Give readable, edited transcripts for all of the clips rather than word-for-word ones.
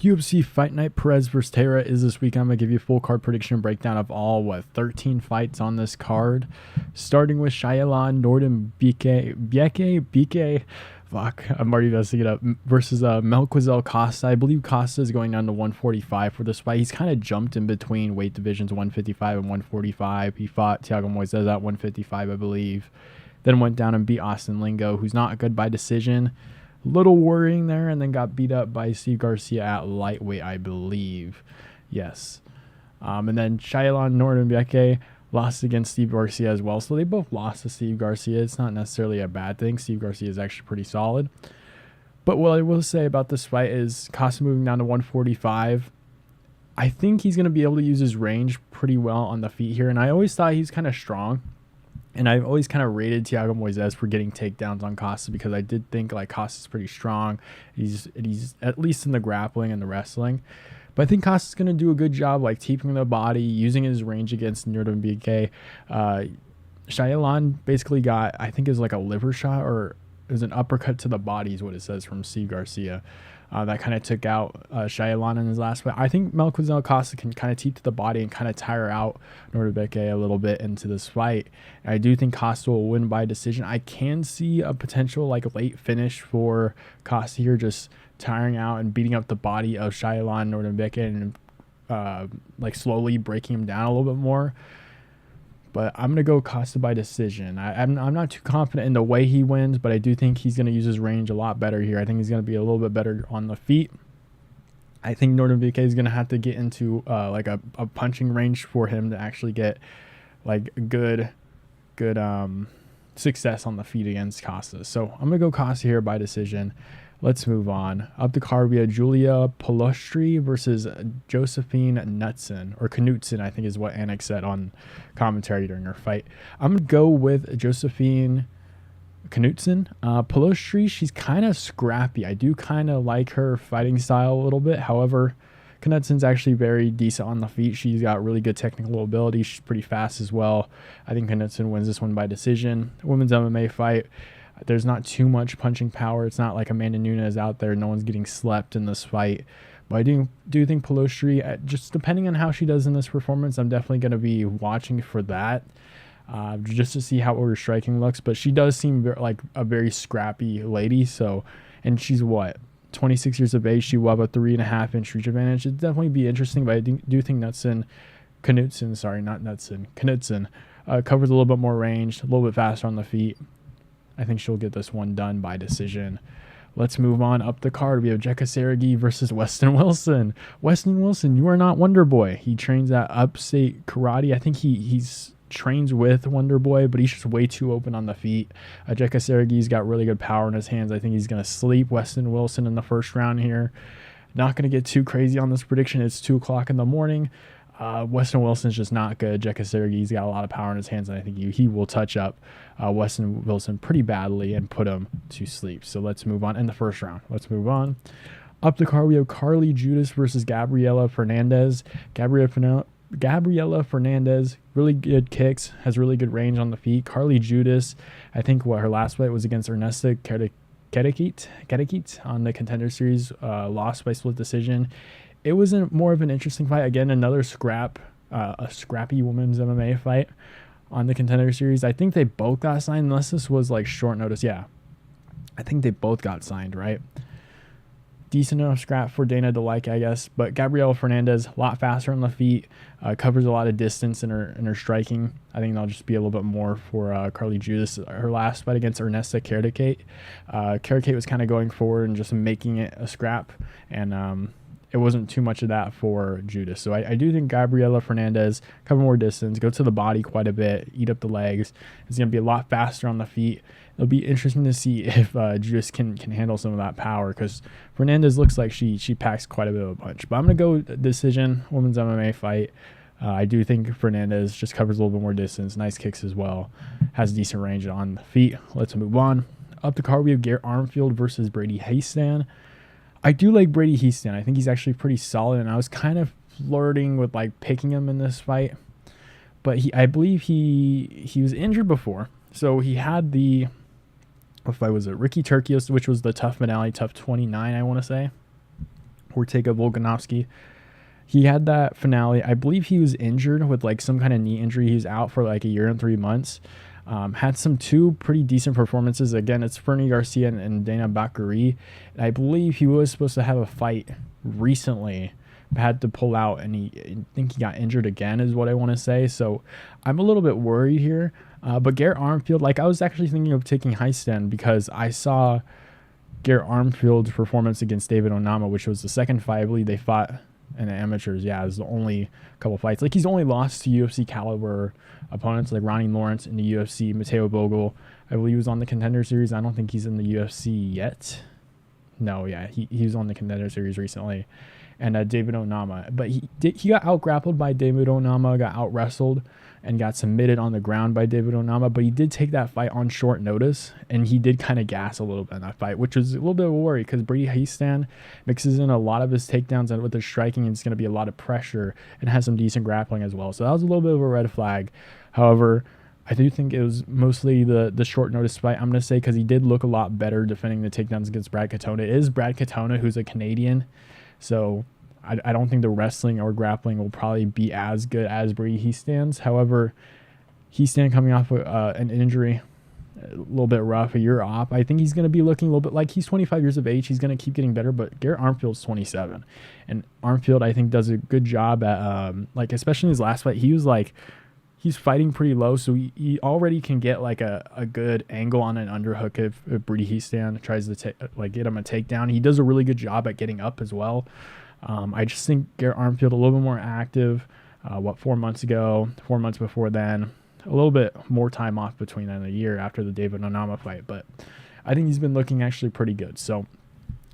UFC Fight Night Perez versus Taira is this week. I'm going to give you a full card prediction and breakdown of all, 13 fights on this card. Starting with Shayilan, Nuerdanbieke, I'm already messing it up, versus Melquizael Costa. I believe Costa is going down to 145 for this fight. He's kind of jumped in between weight divisions, 155 and 145. He fought Thiago Moises at 155, I believe. Then went down and beat Austin Lingo, who's not good by decision. Little worrying there, and then got beat up by Steve Garcia at lightweight, I believe. Yes. And then Shayilan Nuerdanbieke lost against Steve Garcia as well. So they both lost to Steve Garcia. It's not necessarily a bad thing. Steve Garcia is actually pretty solid. But what I will say about this fight is Costa moving down to 145. I think he's going to be able to use his range pretty well on the feet here. And I always thought he's kind of strong. And I've always kind of rated Thiago Moises for getting takedowns on Costa because I did think like Costa's pretty strong. He's at least in the grappling and the wrestling. But I think Costa's going to do a good job like keeping the body, using his range against Nuerdanbieke. Shayilan basically got, I think it was like a liver shot or it was an uppercut to the body is what it says from Steve Garcia. That kind of took out Shayilan in his last fight. I think Melquizael Costa can kind of teep to the body and kind of tire out Nuerdanbieke a little bit into this fight. And I do think Costa will win by decision. I can see a potential like late finish for Costa here, just tiring out and beating up the body of Shayilan Nuerdanbieke and like slowly breaking him down a little bit more. But I'm going to go Costa by decision. I'm not too confident in the way he wins, but I do think he's going to use his range a lot better here. I think he's going to be a little bit better on the feet. I think Nuerdanbieke is going to have to get into like a punching range for him to actually get like good success on the feet against Costa. So I'm going to go Costa here by decision. Let's move on. Up the card, we have Julia Polastri versus Josefine Knutsson, I think is what Annex said on commentary during her fight. I'm going to go with Josefine Knutsson. Polastri, she's kind of scrappy. I do kind of like her fighting style a little bit. However, Knutsson's actually very decent on the feet. She's got really good technical ability. She's pretty fast as well. I think Knutsson wins this one by decision. Women's MMA fight. There's not too much punching power. It's not like Amanda Nunes out there. No one's getting slept in this fight. But I do think Polastri, just depending on how she does in this performance, I'm definitely going to be watching for that just to see how her striking looks. But she does seem like a very scrappy lady. So, and she's what? 26 years of age. She will have a 3.5-inch reach advantage. It'd definitely be interesting, but I do think Knutsson covers a little bit more range, a little bit faster on the feet. I think she'll get this one done by decision. Let's move on up the card. We have Jeka Saragih versus Westin Wilson. Westin Wilson, you are not Wonder Boy. He trains at Upstate Karate. I think he's trains with Wonder Boy, but he's just way too open on the feet. Jeka Saragih's got really good power in his hands. I think he's going to sleep Westin Wilson in the first round here. Not going to get too crazy on this prediction. It's 2 o'clock in the morning. Westin Wilson's just not good. Jeka Saragih's got a lot of power in his hands, and I think he will touch up Westin Wilson pretty badly and put him to sleep. So let's move on in the first round. Let's move on. Up the card, we have Carli Judice versus Gabriella Fernandes. Gabriella Fernandes, really good kicks, has really good range on the feet. Carli Judice, I think her last fight was against Ernesta Kerekit on the Contender Series, lost by split decision. It was more of an interesting fight. Again, another a scrappy women's MMA fight on the Contender Series. I think they both got signed, unless this was like short notice. Yeah, I think they both got signed, right? Decent enough scrap for Dana to like, I guess. But Gabriella Fernandes, a lot faster on the feet, covers a lot of distance in her striking. I think that'll just be a little bit more for Carli Judice. Her last fight against Ernesta Kerekit. Kerekit was kind of going forward and just making it a scrap, and it wasn't too much of that for Judice. So I do think Gabriella Fernandes cover more distance, go to the body quite a bit, eat up the legs. It's going to be a lot faster on the feet. It'll be interesting to see if Judice can handle some of that power, because Fernandes looks like she packs quite a bit of a punch. But I'm going to go decision, women's MMA fight. I do think Fernandes just covers a little bit more distance, nice kicks as well, has decent range on the feet. Let's move on. Up the card, we have Garrett Armfield versus Brady Hiestand. I do like Brady Hiestand. I think he's actually pretty solid, and I was kind of flirting with like picking him in this fight. But I believe he was injured before. So he had what fight was it? Ricky Turcios, which was the Tough finale, Tough 29, I want to say. Ortega Volkanovski. He had that finale. I believe he was injured with like some kind of knee injury. He was out for like a year and 3 months. Had some two pretty decent performances. Again, it's Fernie Garcia and Dana Bakary. And I believe he was supposed to have a fight recently, but had to pull out, and I think he got injured again is what I want to say. So I'm a little bit worried here. But Garrett Armfield, like I was actually thinking of taking Hiestand because I saw Garrett Armfield's performance against David Onama, which was the second fight. I believe they fought in the amateurs. Yeah, it was the only couple fights. Like he's only lost to UFC caliber opponents like Ronnie Lawrence in the UFC, Mateo Bogle. I believe he was on the Contender Series. I don't think he's in the UFC yet. No, yeah, he was on the Contender Series recently. And David Onama. But he got out-grappled by David Onama, got out-wrestled, and got submitted on the ground by David Onama. But he did take that fight on short notice, and he did kind of gas a little bit in that fight, which was a little bit of a worry because Brady Hiestand mixes in a lot of his takedowns and with his striking, and it's going to be a lot of pressure and has some decent grappling as well. So that was a little bit of a red flag. However, I do think it was mostly the short notice fight, I'm going to say, because he did look a lot better defending the takedowns against Brad Katona. It is Brad Katona, who's a Canadian, so I don't think the wrestling or grappling will probably be as good as Brady Hiestand. However, Hiestand coming off an injury, a little bit rough, a year off. I think he's going to be looking a little bit like he's 25 years of age. He's going to keep getting better, but Garrett Armfield's 27. And Armfield, I think, does a good job at, like, especially in his last fight, he was like, he's fighting pretty low, so he already can get like a good angle on an underhook if Brady Hiestand tries to get him a takedown. He does a really good job at getting up as well. I just think Garrett Armfield a little bit more active. 4 months ago, 4 months before then, a little bit more time off between then, a year after the David Onama fight. But I think he's been looking actually pretty good. So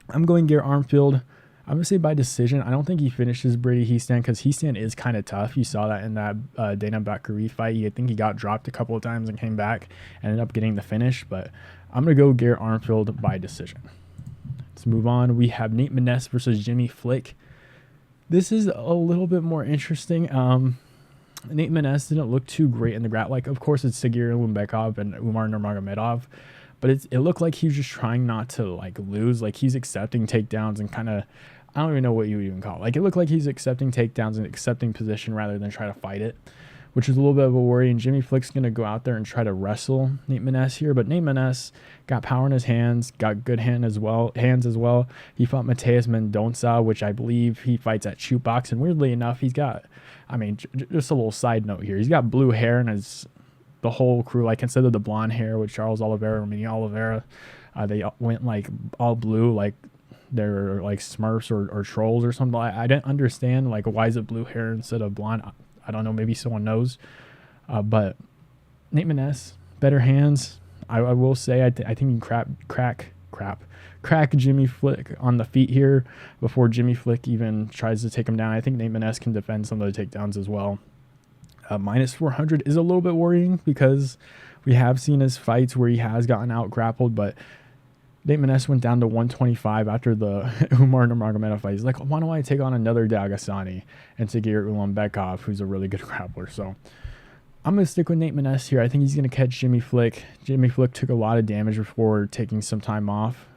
I'm going Garrett Armfield. I'm going to say by decision. I don't think he finishes Brady Hiestand because Hiestand is kind of tough. You saw that in that Dana Bakary fight. I think he got dropped a couple of times and came back and ended up getting the finish. But I'm going to go Garrett Armfield by decision. Let's move on. We have Nate Maness versus Jimmy Flick. This is a little bit more interesting. Nate Maness didn't look too great in the grapple. Like, of course, it's Tagir Ulanbekov and Umar Nurmagomedov, but it looked like he was just trying not to like lose. Like he's accepting takedowns and kind of, I don't even know what you would even call it. Like it looked like he's accepting takedowns and accepting position rather than try to fight it, which is a little bit of a worry. And Jimmy Flick's going to go out there and try to wrestle Nate Maness here. But Nate Maness got power in his hands, got good hands as well. He fought Mateus Mendonça, which I believe he fights at Shootbox. And weirdly enough, he's got, I mean, just a little side note here. He's got blue hair and the whole crew, like instead of the blonde hair with Charles Oliveira, Oliveira, they went like all blue, like they're like Smurfs or trolls or something. I didn't understand, like, why is it blue hair instead of blonde? I don't know. Maybe someone knows. But Nate Maness, better hands. I will say, I think he can crack Jimmy Flick on the feet here before Jimmy Flick even tries to take him down. I think Nate Maness can defend some of the takedowns as well. Minus 400 is a little bit worrying because we have seen his fights where he has gotten out grappled, but Nate Maness went down to 125 after the Umar Nurmagomedov fight. He's like, why don't I take on another Dagesani and Tagir Ulanbekov, who's a really good grappler? So I'm going to stick with Nate Maness here. I think he's going to catch Jimmy Flick. Jimmy Flick took a lot of damage before taking some time off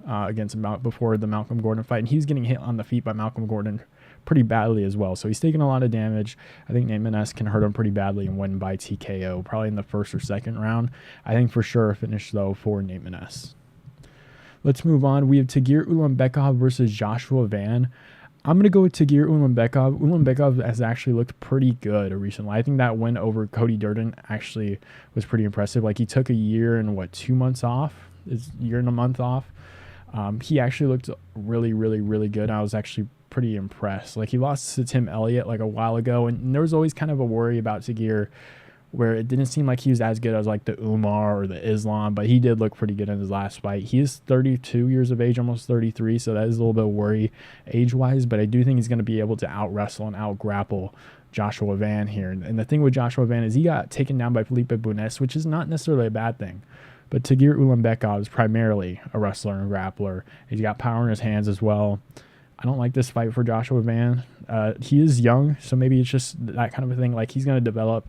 before the Malcolm Gordon fight, and he was getting hit on the feet by Malcolm Gordon pretty badly as well. So he's taking a lot of damage. I think Nate Maness can hurt him pretty badly and win by TKO, probably in the first or second round. I think for sure a finish, though, for Nate Maness. Let's move on. We have Tagir Ulanbekov versus Joshua Van. I'm going to go with Tagir Ulanbekov. Ulanbekov has actually looked pretty good recently. I think that win over Cody Durden actually was pretty impressive. Like, he took a year and 2 months off? It's a year and a month off. He actually looked really, really, really good. I was actually pretty impressed. Like, he lost to Tim Elliott like a while ago, and there was always kind of a worry about Tagir where it didn't seem like he was as good as like the Umar or the Islam, but he did look pretty good in his last fight. He is 32 years of age, almost 33, so that is a little bit of worry age-wise, but I do think he's going to be able to out-wrestle and out-grapple Joshua Van here. And the thing with Joshua Van is he got taken down by Felipe Bunes, which is not necessarily a bad thing. But Tagir Ulanbekov is primarily a wrestler and grappler. He's got power in his hands as well. I don't like this fight for Joshua Van. He is young, so maybe it's just that kind of a thing. Like, he's going to develop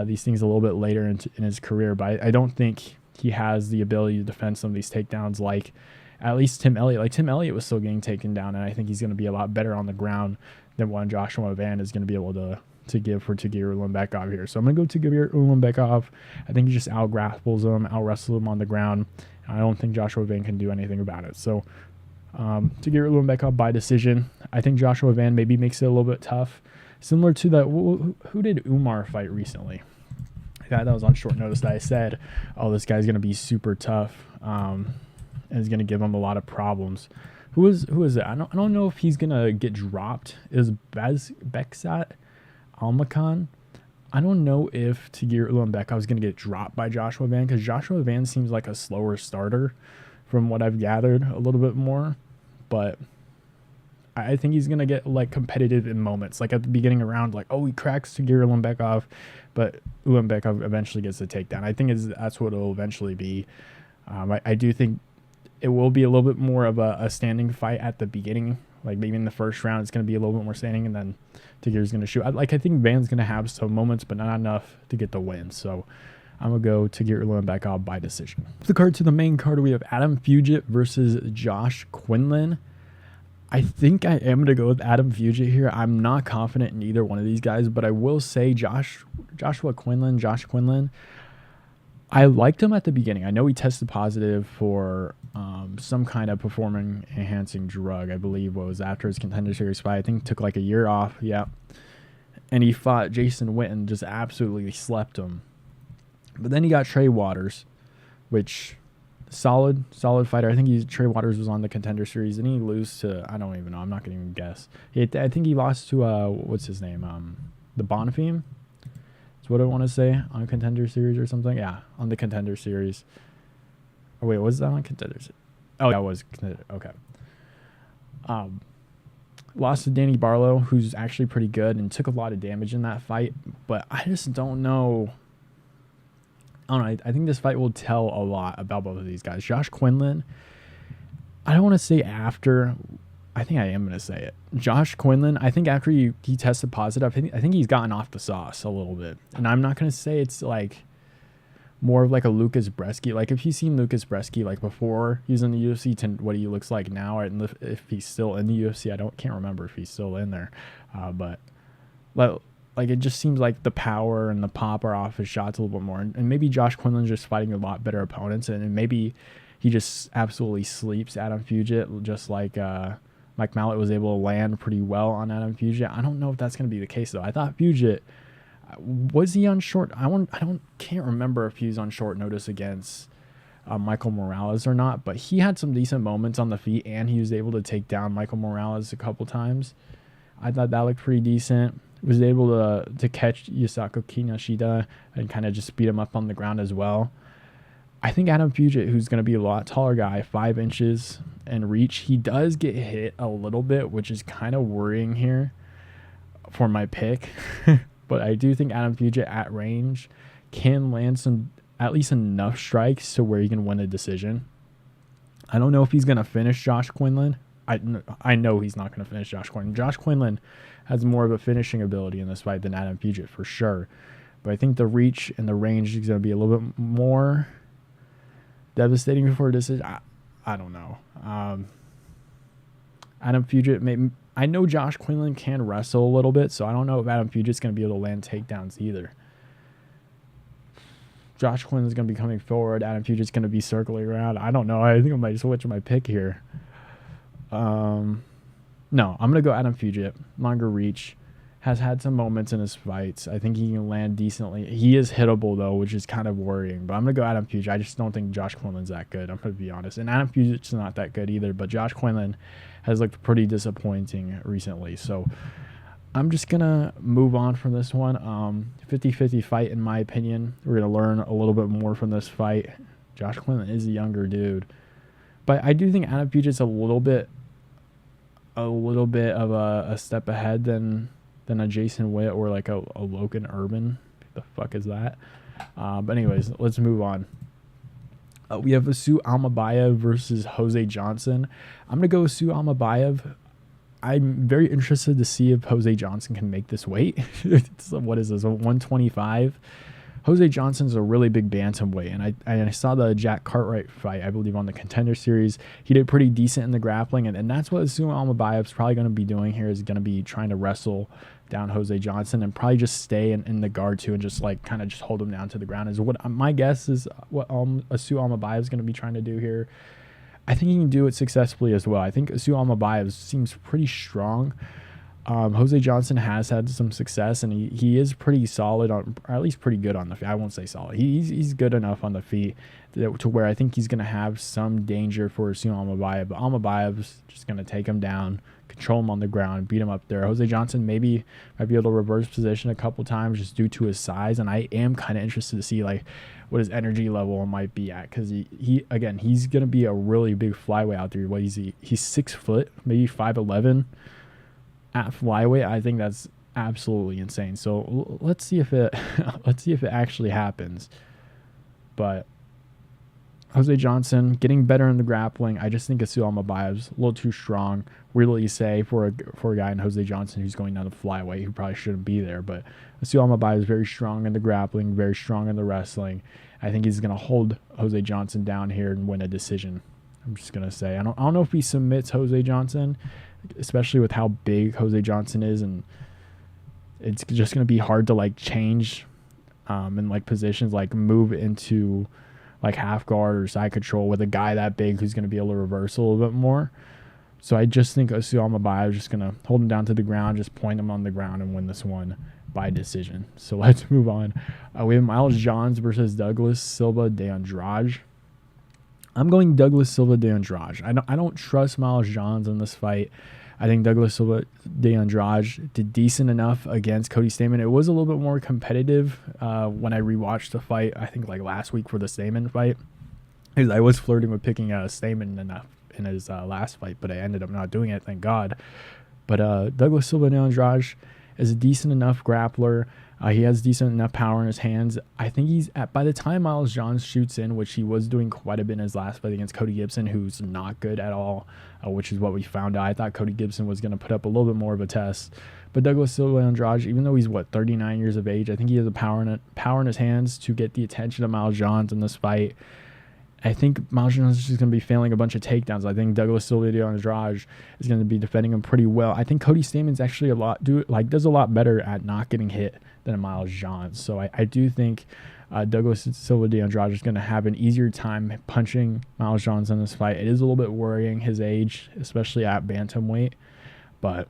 these things a little bit later in his career, but I don't think he has the ability to defend some of these takedowns like at least Tim Elliott. Like, Tim Elliott was still getting taken down, and I think he's going to be a lot better on the ground than what Joshua Van is going to be able to give for Tagir Ulanbekov here. So I'm going to go Tagir Ulanbekov. I think he just out-grapples him, out-wrestles him on the ground. I don't think Joshua Van can do anything about it. So Tagir Ulanbekov by decision. I think Joshua Van maybe makes it a little bit tough. Similar to that, who did Umar fight recently? The guy that was on short notice that I said, oh, this guy's going to be super tough and is going to give him a lot of problems. Who is it? I don't know if he's going to get dropped. Is Beksat Almakan? I don't know if Tagir Ulanbekov is going to get dropped by Joshua Van, because Joshua Van seems like a slower starter from what I've gathered a little bit more. But I think he's going to get like competitive in moments. Like at the beginning of the round, like, oh, he cracks Tagir Ulanbekov, but Ulanbekov eventually gets the takedown. I think that's what it'll eventually be. I do think it will be a little bit more of a standing fight at the beginning. Like maybe in the first round, it's going to be a little bit more standing, and then Tagir's going to shoot. I think Van's going to have some moments, but not enough to get the win. So I'm going to go Tagir Ulanbekov by decision. The card to the main card, we have Adam Fugitt versus Josh Quinlan. I think I am going to go with Adam Fugitt here. I'm not confident in either one of these guys, but I will say Josh Quinlan, I liked him at the beginning. I know he tested positive for some kind of performance-enhancing drug, I believe was after his Contender Series fight. I think took like a year off, yeah. And he fought Jason Witt and just absolutely slept him. But then he got Trey Waters, which solid fighter. I think Trey Waters was on the Contender Series. Didn't he lose to, I don't even know. I'm not going to even guess. I think he lost to, what's his name? The Bonfim? That's what I want to say, on Contender Series or something. Yeah, on the Contender Series. Oh, wait, was that on Contender Series? Oh, that was Contender. Okay. Lost to Danny Barlow, who's actually pretty good and took a lot of damage in that fight. But I just don't know. I don't know. I think this fight will tell a lot about both of these guys. Josh Quinlan, I don't want to say after. I think I am going to say it. Josh Quinlan, I think after he tested positive, I think he's gotten off the sauce a little bit. And I'm not going to say it's like more of like a Lucas Bresky. Like if you've seen Lucas Bresky like before he was in the UFC to what he looks like now, and if he's still in the UFC, can't remember if he's still in there. But like it just seems like the power and the pop are off his shots a little bit more. And maybe Josh Quinlan's just fighting a lot better opponents, and maybe he just absolutely sleeps Adam Fugitt, just like Mike Mallet was able to land pretty well on Adam Fugitt. I don't know if that's going to be the case, though. I thought Fugitt, was he on short? Can't remember if he was on short notice against Michael Morales or not, but he had some decent moments on the feet, and he was able to take down Michael Morales a couple times. I thought that looked pretty decent. Was able to catch Yasuko Kinoshita and kind of just speed him up on the ground as well. I think Adam Fugitt, who's going to be a lot taller guy, 5 inches and reach, he does get hit a little bit, which is kind of worrying here for my pick. But I do think Adam Fugitt at range can land some, at least enough strikes to where he can win a decision. I don't know if he's going to finish Josh Quinlan. I know he's not going to finish Josh Quinlan. Josh Quinlan has more of a finishing ability in this fight than Adam Fugitt for sure. But I think the reach and the range is going to be a little bit more devastating for a decision. I don't know. Adam Fugitt, I know Josh Quinlan can wrestle a little bit, so I don't know if Adam Fugitt's going to be able to land takedowns either. Josh Quinlan's going to be coming forward. Adam Fugitt's going to be circling around. I don't know. I think I might switch my pick here. No, I'm going to go Adam Fugitt. Longer reach. Has had some moments in his fights. I think he can land decently. He is hittable, though, which is kind of worrying. But I'm going to go Adam Fugitt. I just don't think Josh Quinlan's that good. I'm going to be honest. And Adam Fugitt's not that good either. But Josh Quinlan has looked pretty disappointing recently. So I'm just going to move on from this one. 50-50 fight, in my opinion. We're going to learn a little bit more from this fight. Josh Quinlan is a younger dude. But I do think Adam Fugitt's a little bit of a step ahead than a Jason Witt or like a Logan Urban. The fuck is that? But anyways, let's move on. We have Vasu Almabaev versus Jose Johnson. I'm going to go with Vasu Almabaev. I'm very interested to see if Jose Johnson can make this weight. What is this, a 125? Jose Johnson's a really big bantamweight, and I saw the Jack Cartwright fight, I believe, on the Contender Series. He did pretty decent in the grappling, and that's what Asuma Almabaev's probably going to be doing here, is going to be trying to wrestle down Jose Johnson and probably just stay in the guard too and just like kind of just hold him down to the ground is what my guess is what Asuma Almabaev is going to be trying to do here. I think he can do it successfully as well. I think Asuma Almabaev seems pretty strong. Jose Johnson has had some success, and he is pretty solid on, or at least pretty good on the feet. I won't say solid. He's good enough on the feet to where I think he's going to have some danger for Asuma Almabaev. But Almabaev's just going to take him down, control him on the ground, beat him up there. Jose Johnson might be able to reverse position a couple times just due to his size, and I am kind of interested to see like what his energy level might be at, because he's going to be a really big flyweight out there. What he's 6 foot, maybe 5'11". At flyweight, I think that's absolutely insane. So let's see if it actually happens. But Jose Johnson getting better in the grappling. I just think Asuma Almabaev's a little too strong, really say, for a guy in Jose Johnson who's going down the flyweight, who probably shouldn't be there. But Asuma Almabaev is very strong in the grappling, very strong in the wrestling. I think he's going to hold Jose Johnson down here and win a decision. I'm just going to say I don't know if he submits Jose Johnson, especially with how big Jose Johnson is, and it's just going to be hard to like change in like positions, like move into like half guard or side control with a guy that big who's going to be able to reverse a little bit more. So I just think Asuma Almabaev is just going to hold him down to the ground, just point him on the ground and win this one by decision. So let's move on. We have Miles Johns versus Douglas Silva de Andrade. I'm going Douglas Silva de Andrade. I don't trust Miles Johns in this fight. I think Douglas Silva de Andrade did decent enough against Cody Stamann. It was a little bit more competitive when I rewatched the fight, I think like last week for the Stamann fight. Because I was flirting with picking Stamann in his last fight, but I ended up not doing it, thank God. But Douglas Silva de Andrade is a decent enough grappler. He has decent enough power in his hands. I think he's by the time Miles Johns shoots in, which he was doing quite a bit in his last fight against Cody Gibson, who's not good at all, which is what we found out. I thought Cody Gibson was going to put up a little bit more of a test. But Douglas Silva Andrade, even though he's 39 years of age, I think he has the power in his hands to get the attention of Miles Johns in this fight. I think Miles Johns is just going to be failing a bunch of takedowns. I think Douglas Silva de Andrade is going to be defending him pretty well. I think Cody Stamann's actually does a lot better at not getting hit than Miles Johns. So I do think Douglas Silva de Andrade is going to have an easier time punching Miles Johns in this fight. It is a little bit worrying, his age, especially at bantamweight. But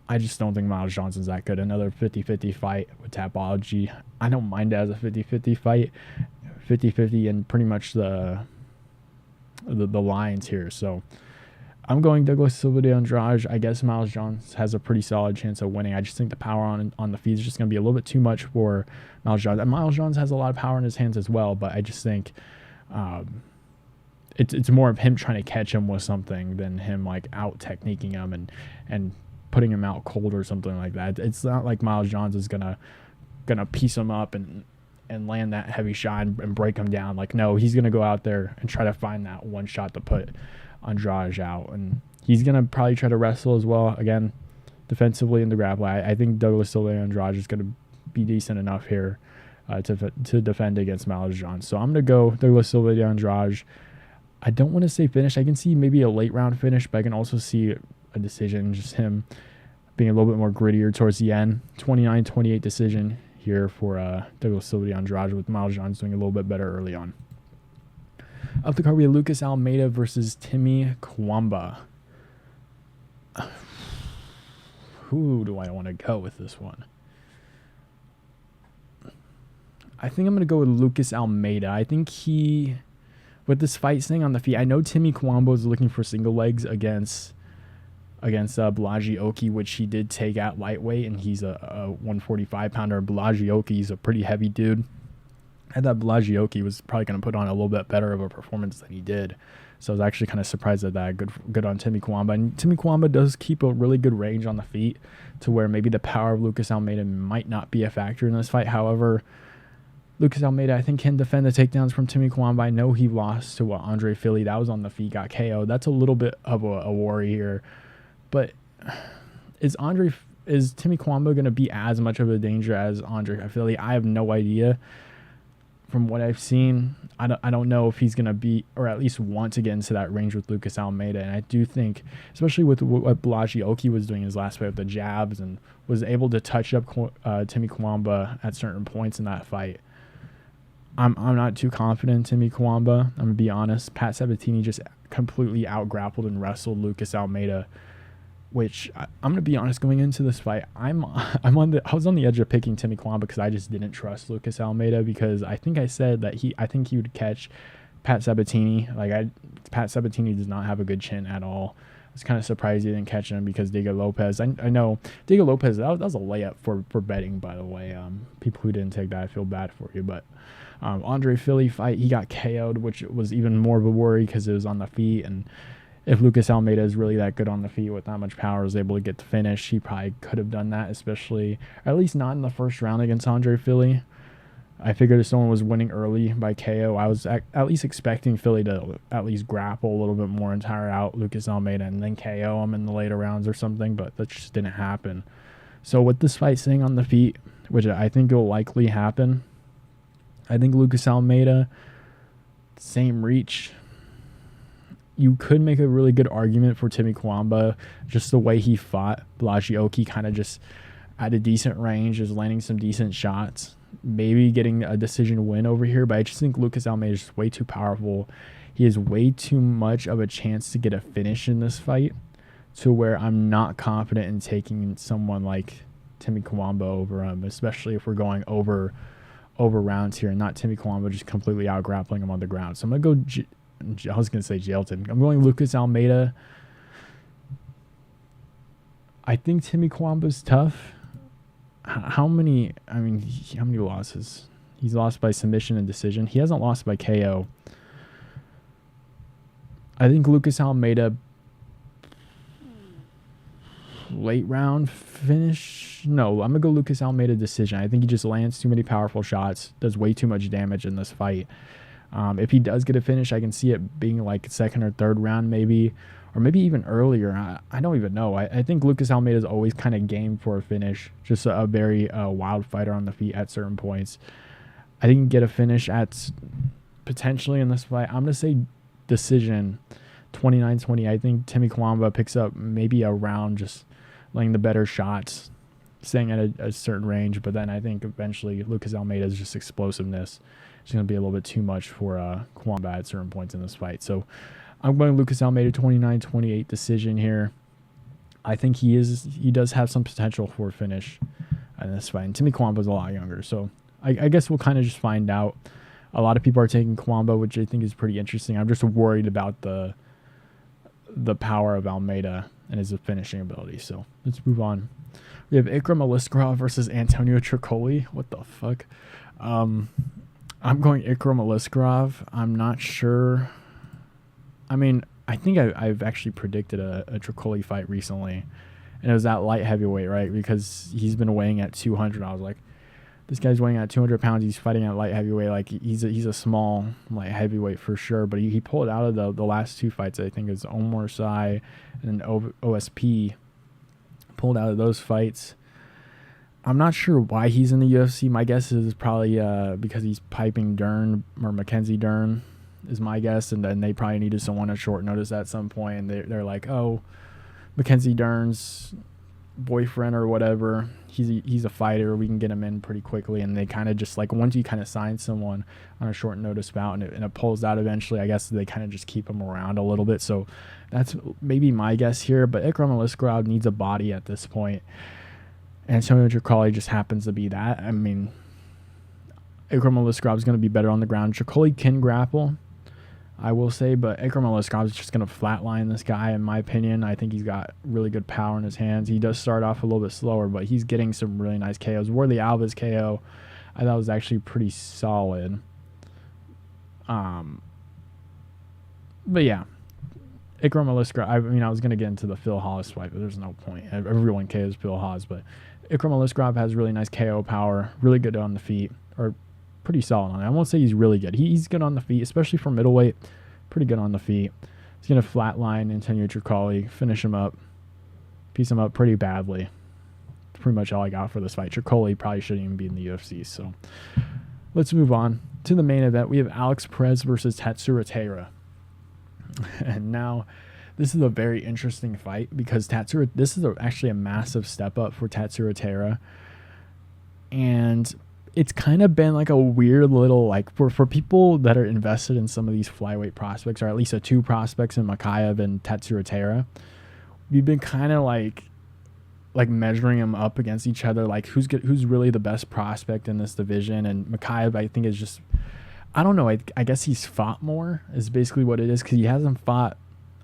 I just don't think Miles Johns is that good. Another 50-50 fight with Tapology. I don't mind it as a 50-50 fight. 50-50 and pretty much the lines here. So I'm going Douglas Silva de Andrade. I guess Miles Johns has a pretty solid chance of winning. I just think the power on the feet is just going to be a little bit too much for Miles Johns. And Miles Johns has a lot of power in his hands as well, but I just think it's more of him trying to catch him with something than him like out techniquing him and putting him out cold or something like that. It's not like Miles Johns is gonna piece him up and land that heavy shot and break him down. Like, no, he's going to go out there and try to find that one shot to put Andrade out. And he's going to probably try to wrestle as well. Again, defensively in the grapple. I think Douglas Silva Andrade is going to be decent enough here to defend against Miles Johns. So I'm going to go Douglas Silva Andrade. I don't want to say finish. I can see maybe a late round finish, but I can also see a decision, just him being a little bit more grittier towards the end. 29-28 decision here for Douglas Silva Andrade, with Miles Johns doing a little bit better early on. Up the card, we have Lucas Almeida versus Timmy Kwamba. Who do I want to go with this one? I think I'm going to go with Lucas Almeida. I think with this fight staying on the feet, I know Timmy Kwamba is looking for single legs against Balaji Oki, which he did take at lightweight, and he's a 145-pounder. Balaji Oki is a pretty heavy dude. I thought Balaji Oki was probably going to put on a little bit better of a performance than he did. So I was actually kind of surprised at that. Good on Timmy Kwamba. And Timmy Kwamba does keep a really good range on the feet to where maybe the power of Lucas Almeida might not be a factor in this fight. However, Lucas Almeida, I think, can defend the takedowns from Timmy Kwamba. I know he lost to Andre Philly. That was on the feet, got KO. That's a little bit of a worry here. But is Andre is Timmy Kwamba going to be as much of a danger as Andre Fili? I have no idea. From what I've seen, I don't know if he's going to be, or at least want to get into that range with Lucas Almeida. And I do think, especially with what Blachioki was doing his last fight with the jabs and was able to touch up Timmy Kwamba at certain points in that fight, I'm not too confident in Timmy Kwamba. I'm going to be honest. Pat Sabatini just completely out-grappled and wrestled Lucas Almeida, which I'm going to be honest, going into this fight, I was on the edge of picking Timmy Kwamba because I just didn't trust Lucas Almeida, because I think I said that I think he would catch Pat Sabatini. Pat Sabatini does not have a good chin at all. I was kind of surprised he didn't catch him because Diego Lopez, I know Diego Lopez, that was a layup for betting, by the way. People who didn't take that, I feel bad for you. But Andre Fili fight, he got KO'd, which was even more of a worry because it was on the feet. And if Lucas Almeida is really that good on the feet with that much power, is able to get the finish, he probably could have done that, especially, at least not in the first round against Andre Fili. I figured if someone was winning early by KO, I was at least expecting Fili to at least grapple a little bit more and tire out Lucas Almeida and then KO him in the later rounds or something, but that just didn't happen. So with this fight staying on the feet, which I think will likely happen, I think Lucas Almeida, same reach. You could make a really good argument for Timmy Kwamba, just the way he fought Blachioki, kind of just at a decent range, is landing some decent shots, maybe getting a decision win over here. But I just think Lucas Almeida is just way too powerful. He has way too much of a chance to get a finish in this fight, to where I'm not confident in taking someone like Timmy Kwamba over him, especially if we're going over rounds here and not Timmy Kwamba just completely out grappling him on the ground. So I'm going to go, I was going to say Jailton. I'm going Lucas Almeida. I think Timmy Kwamba's tough. How many losses? He's lost by submission and decision. He hasn't lost by KO. I think Lucas Almeida, late round finish. No, I'm going to go Lucas Almeida decision. I think he just lands too many powerful shots, does way too much damage in this fight. If he does get a finish, I can see it being like second or third round maybe, or maybe even earlier. I don't even know. I think Lucas Almeida is always kind of game for a finish, just a very wild fighter on the feet at certain points. I think he can get a finish at potentially in this fight. I'm going to say decision 29-20. I think Timmy Kwamba picks up maybe a round, just laying the better shots, staying at a certain range. But then I think eventually Lucas Almeida's just explosiveness is going to be a little bit too much for Kwamba at certain points in this fight. So I'm going Lucas Almeida 29-28 decision here. I think he does have some potential for a finish in this fight. And Timmy Kwamba's a lot younger, so I guess we'll kind of just find out. A lot of people are taking Kwamba, which I think is pretty interesting. I'm just worried about the power of Almeida and his finishing ability. So let's move on. We have Ikram Aliskerov versus Antonio Trocoli. What the fuck? I'm going Ikram Aliskerov. I'm not sure. I mean, I think I've actually predicted a Trocoli fight recently, and it was at light heavyweight, right? Because he's been weighing at 200. I was like, this guy's weighing at 200 pounds. He's fighting at light heavyweight. Like, he's a small light heavyweight for sure. But he pulled out of the last two fights. I think it was Omar Sy and OSP. Pulled out of those fights. I'm not sure why he's in the UFC. My guess is probably because he's piping Dern or Mackenzie Dern is my guess. And then they probably needed someone at short notice at some point. And they're like, oh, Mackenzie Dern's boyfriend or whatever, he's a fighter, we can get him in pretty quickly. And they kind of just, like, once you kind of sign someone on a short notice bout and it pulls out eventually, I guess they kind of just keep him around a little bit. So that's maybe my guess here. But Ikram Aliskerov needs a body at this point. Antonio Trocoli just happens to be that. I mean, Ikram Aliskerov is going to be better on the ground. Trocoli can grapple, I will say, but Ikram Aliskerov is just going to flatline this guy, in my opinion. I think he's got really good power in his hands. He does start off a little bit slower, but he's getting some really nice KOs. Warley Alves KO, I thought was actually pretty solid. But yeah, Ikram Aliskerov, I was going to get into the Phil Haas fight, but there's no point. Everyone KOs Phil Haas, but Ikram Aliskerov has really nice KO power, really good on the feet, or pretty solid on it. I won't say he's really good. He's good on the feet, especially for middleweight. Pretty good on the feet. He's going to flatline Antonio Trocoli, finish him up, piece him up pretty badly. pretty much all I got for this fight. Trocoli probably shouldn't even be in the UFC. So let's move on to the main event. We have Alex Perez versus Tatsuro Taira. And now this is a very interesting fight because this is actually a massive step up for Tatsuro Taira. And it's kind of been like a weird little, like, for people that are invested in some of these flyweight prospects, or at least the two prospects in Almabaev and Tatsuro Taira, we've been kind of like measuring them up against each other, like who's really the best prospect in this division. And Almabaev, I think, is just, I don't know, I guess he's fought more is basically what it is, because he hasn't fought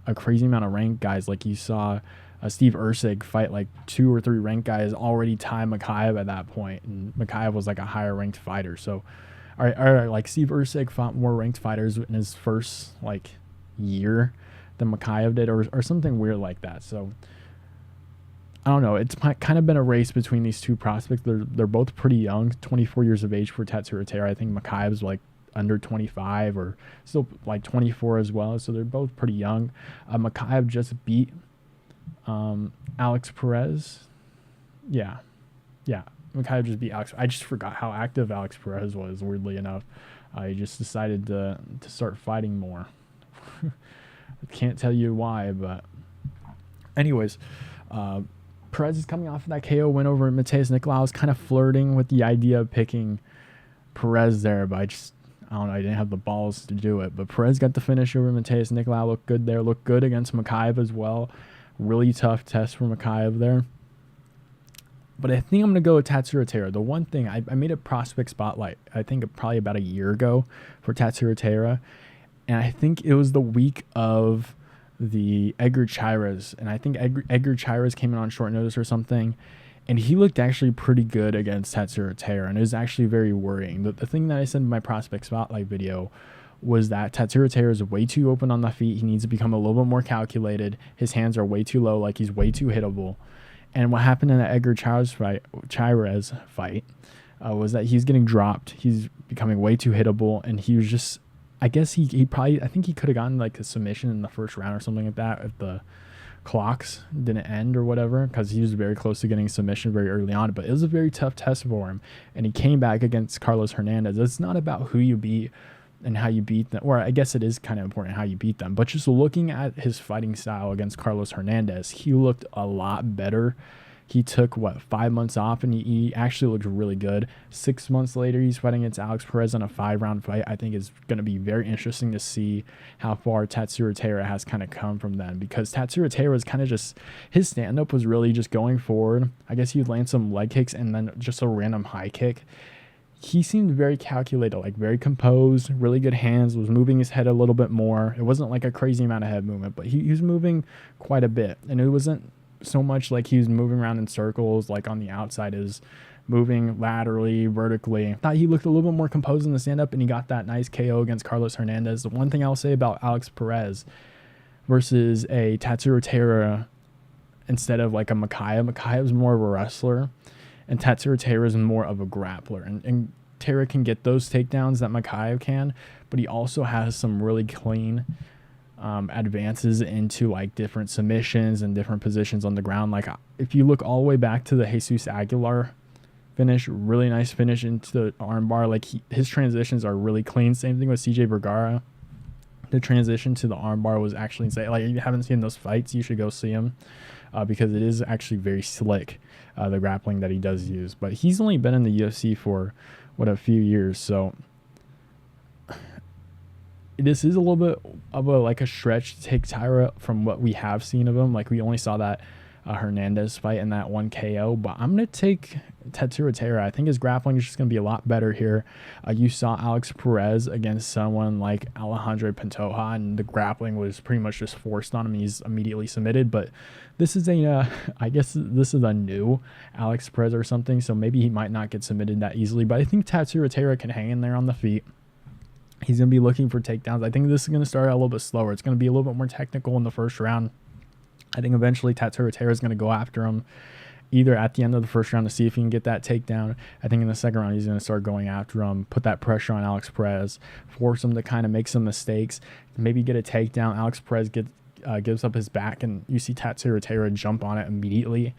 a crazy amount of ranked guys. Like you saw Steve Ursig fight like 2 or 3 ranked guys, already tie Almabaev at that point, and Almabaev was like a higher ranked fighter. So like Steve Ursig fought more ranked fighters in his first like year than Almabaev did, or something weird like that. So I don't know, it's kind of been a race between these two prospects. They're both pretty young, 24 years of age for Tatsuro Taira. I think Almabaev's like under 25 or still like 24 as well, so they're both pretty young. Almabaev just beat Alex Perez. Yeah. Almabaev just beat Alex. I just forgot how active Alex Perez was, weirdly enough. He just decided to start fighting more. I can't tell you why, but anyways, Perez is coming off of that KO win over Matheus Nicolau. I was kind of flirting with the idea of picking Perez there, but I don't know, I didn't have the balls to do it. But Perez got the finish over Matheus Nicolau. Looked good there. Looked good against Almabaev as well. Really tough test for Almabaev there. But I think I'm going to go with Tatsuro Taira. The one thing, I made a prospect spotlight, I think probably about a year ago, for Tatsuro Taira. And I think it was the week of the Edgar Chairez. And I think Edgar Chairez came in on short notice or something. And he looked actually pretty good against Tatsuro Taira. And it was actually very worrying. The thing that I said in my prospect spotlight video was that Tatsuro Taira is way too open on the feet. He needs to become a little bit more calculated. His hands are way too low, like he's way too hittable. And what happened in the Edgar Chairez fight was that he's getting dropped. He's becoming way too hittable, and he was just, I guess I think he could have gotten like a submission in the first round or something like that if the clocks didn't end or whatever, because he was very close to getting a submission very early on. But it was a very tough test for him, and he came back against Carlos Hernandez. It's not about who you beat and how you beat them, or I guess it is kind of important how you beat them, but just looking at his fighting style against Carlos Hernandez, he looked a lot better. He took 5 months off, and he actually looked really good. 6 months later, he's fighting against Alex Perez in a 5-round fight. I think it's going to be very interesting to see how far Tatsuro Taira has kind of come from then, because Tatsuro Taira was kind of just, his stand-up was really just going forward. I guess he would land some leg kicks and then just a random high kick. He seemed very calculated, like very composed, really good hands, was moving his head a little bit more. It wasn't like a crazy amount of head movement, but he was moving quite a bit. And it wasn't so much like he was moving around in circles like on the outside, is moving laterally, vertically. I thought he looked a little bit more composed in the stand-up, and he got that nice KO against Carlos Hernandez. The one thing I'll say about Alex Perez versus a Tatsuro Taira instead of like a Almabaev is more of a wrestler, and Tatsuro Taira is more of a grappler. And Taira can get those takedowns that Almabaev can, but he also has some really clean advances into like different submissions and different positions on the ground. Like if you look all the way back to the Jesus Aguilar finish, really nice finish into the armbar. Like his transitions are really clean. Same thing with CJ Vergara. The transition to the armbar was actually insane. Like if you haven't seen those fights, you should go see them because it is actually very slick, the grappling that he does use. But he's only been in the UFC for a few years, so this is a little bit of a stretch to take Taira from what we have seen of him. Like we only saw that Hernandez fight in that one KO, but I'm going to take Tatsuro Taira. I think his grappling is just going to be a lot better here. You saw Alex Perez against someone like Alejandro Pantoja, and the grappling was pretty much just forced on him. He's immediately submitted, but this is I guess this is a new Alex Perez or something, so maybe he might not get submitted that easily, but I think Tatsuro Taira can hang in there on the feet. He's going to be looking for takedowns. I think this is going to start out a little bit slower. It's going to be a little bit more technical in the first round. I think eventually Tatsuro Taira is going to go after him either at the end of the first round to see if he can get that takedown. I think in the second round he's going to start going after him, put that pressure on Alex Perez, force him to kind of make some mistakes, maybe get a takedown. Alex Perez gives up his back, and you see Tatsuro Taira jump on it immediately.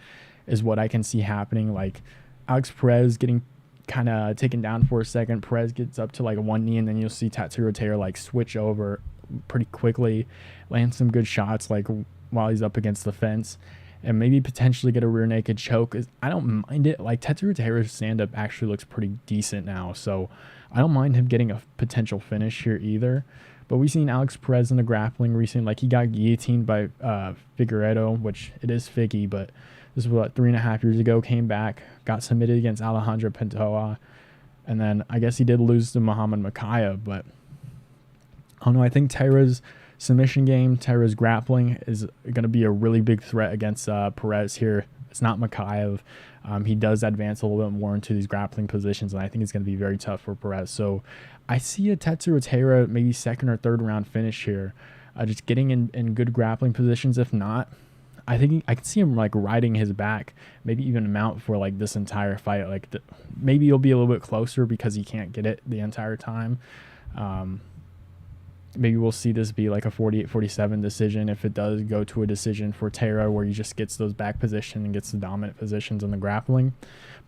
is what I can see happening. Like Alex Perez getting kind of taken down for a second. Perez gets up to like one knee, and then you'll see Tatsuro Taira like switch over pretty quickly, land some good shots like while he's up against the fence, and maybe potentially get a rear naked choke. I don't mind it. Like Tatsuro Taira's stand-up actually looks pretty decent now, so I don't mind him getting a potential finish here either. But we've seen Alex Perez in the grappling recently. Like he got guillotined by Figueiredo, which it is Figgy, but this was what, 3.5 years ago, came back, got submitted against Alejandro Pintoa, and then I guess he did lose to Muhammad Makayev, but I don't know. I think Taira's submission game, Taira's grappling is going to be a really big threat against Perez here. It's not Makayev. He does advance a little bit more into these grappling positions, and I think it's going to be very tough for Perez. So I see a Tatsuro Taira maybe second or third round finish here, just getting in good grappling positions. If not, I think I can see him like riding his back, maybe even mount for like this entire fight. Like maybe he'll be a little bit closer because he can't get it the entire time. Maybe we'll see this be like a 48-47 decision if it does go to a decision for Taira, where he just gets those back position and gets the dominant positions in the grappling.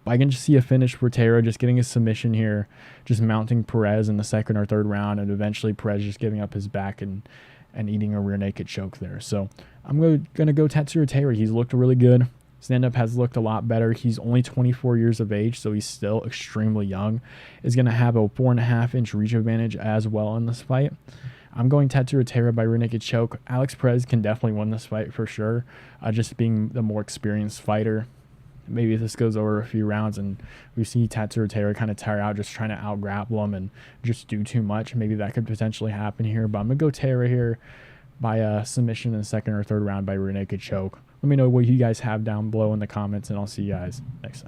But I can just see a finish for Taira, just getting a submission here, just mounting Perez in the second or third round, and eventually Perez just giving up his back and eating a rear naked choke there. So I'm going to go Tatsuro Taira. He's looked really good. Stand-up has looked a lot better. He's only 24 years of age, so he's still extremely young. Is going to have a 4.5-inch reach advantage as well in this fight. I'm going Tatsuro Taira by rear naked choke. Alex Perez can definitely win this fight for sure, just being the more experienced fighter. Maybe this goes over a few rounds and we see Tatsuro Taira kind of tire out, just trying to out-grapple him and just do too much. Maybe that could potentially happen here, but I'm going to go Taira here by submission in the second or third round by rear naked choke. Let me know what you guys have down below in the comments, and I'll see you guys next time.